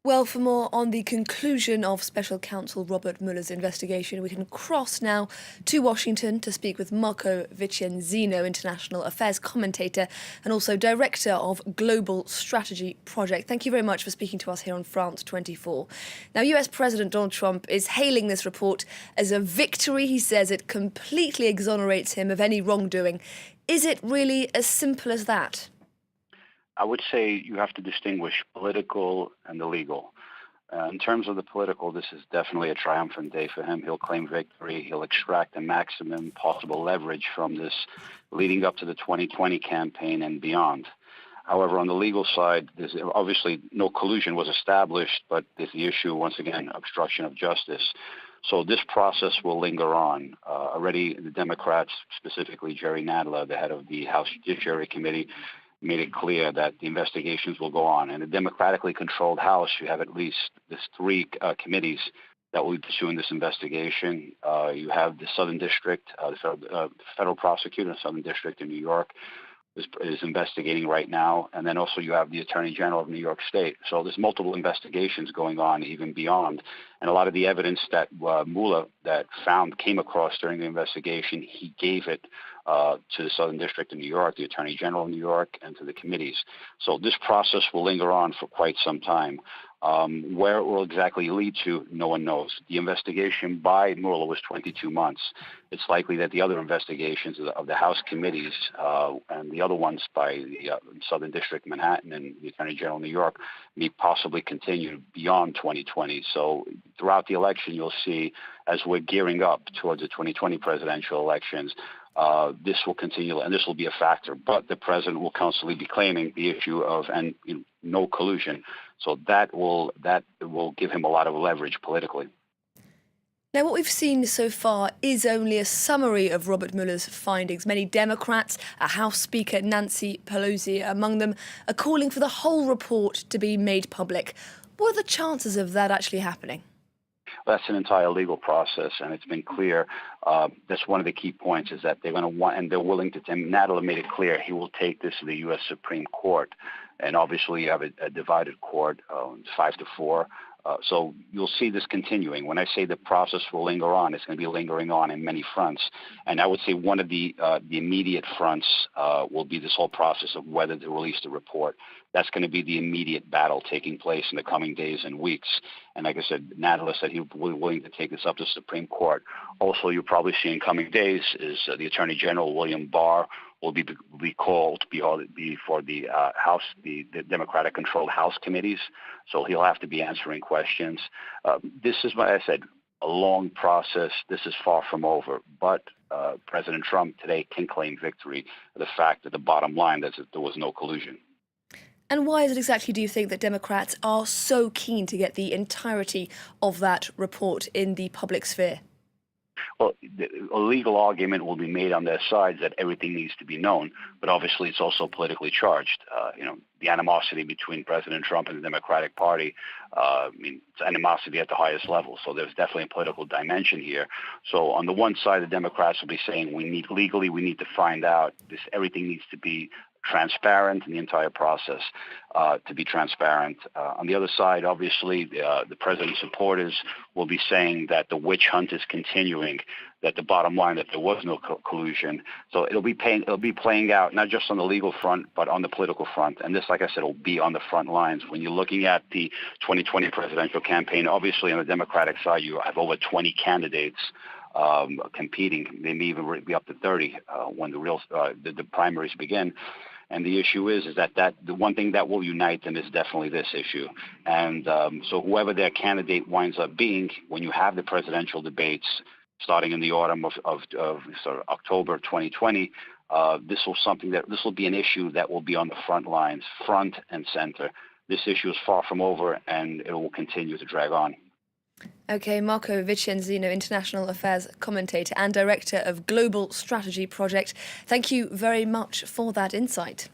Well, for more on the conclusion of Special Counsel Robert Mueller's investigation, we can cross now to Washington to speak with Marco Vicenzino, international affairs commentator and also director of Global Strategy Project. Thank you very much for speaking to us here on France 24. Now, US President Donald Trump is hailing this report as a victory. He says it completely exonerates him of any wrongdoing. Is it really as simple as that? I would say you have to distinguish political and the legal. In terms of the political, this is definitely a triumphant day for him. He'll claim victory. He'll extract the maximum possible leverage from this leading up to the 2020 campaign and beyond. However, on the legal side, there's obviously no collusion was established, but there's the issue, once again, obstruction of justice. So this process will linger on. Already the Democrats, specifically Jerry Nadler, the head of the House Judiciary Committee, made it clear that the investigations will go on. In a democratically controlled House, you have at least three committees that will be pursuing this investigation. You have the Southern District, the federal prosecutor in the Southern District in New York is investigating right now. And then also you have the Attorney General of New York State. So there's multiple investigations going on even beyond. And a lot of the evidence that Mueller came across during the investigation, he gave it to the Southern District of New York, the Attorney General of New York, and to the committees. So this process will linger on for quite some time. Where it will exactly lead to, no one knows. The investigation by Mueller was 22 months. It's likely that the other investigations of the House committees and the other ones by the Southern District, Manhattan, and the Attorney General of New York may possibly continue beyond 2020. So throughout the election, you'll see, as we're gearing up towards the 2020 presidential elections, this will continue, and this will be a factor. But the president will constantly be claiming the issue of no collusion. So that will give him a lot of leverage politically. Now, what we've seen so far is only a summary of Robert Mueller's findings. Many Democrats, House Speaker Nancy Pelosi among them, are calling for the whole report to be made public. What are the chances of that actually happening? Well, that's an entire legal process, and it's been clear. That's one of the key points is that they're going to want, and they're willing to. And Nadler made it clear he will take this to the U.S. Supreme Court, and obviously you have a divided court, 5-4. So you'll see this continuing. When I say the process will linger on, it's going to be lingering on in many fronts. And I would say one of the immediate fronts will be this whole process of whether to release the report. That's going to be the immediate battle taking place in the coming days and weeks. And like I said, Nadler said he would be willing to take this up to the Supreme Court. Also, you'll probably see in coming days is the Attorney General, William Barr, will be called before the House, the Democratic-controlled House committees. So he'll have to be answering questions. This is what I said, a long process. This is far from over. But President Trump today can claim victory for the fact that the bottom line is that there was no collusion. And why is it exactly, do you think, that Democrats are so keen to get the entirety of that report in the public sphere? Well, a legal argument will be made on their sides that everything needs to be known, but obviously it's also politically charged. The animosity between President Trump and the Democratic Party, it's animosity at the highest level. So there's definitely a political dimension here. So on the one side, the Democrats will be saying we need to find out this. Everything needs to be transparent in the entire process to be transparent. On the other side, obviously, the president's supporters will be saying that the witch hunt is continuing, that the bottom line, that there was no collusion. So it'll be playing out not just on the legal front, but on the political front. And this, like I said, will be on the front lines. When you're looking at the 2020 presidential campaign, obviously on the Democratic side, you have over 20 candidates competing. They may even be up to 30 when the primaries begin. And the issue is that the one thing that will unite them is definitely this issue. And so whoever their candidate winds up being, when you have the presidential debates starting in the autumn of October 2020, this will be an issue that will be on the front lines, front and center. This issue is far from over, and it will continue to drag on. Okay, Marco Vicenzino, international affairs commentator and director of Global Strategy Project. Thank you very much for that insight.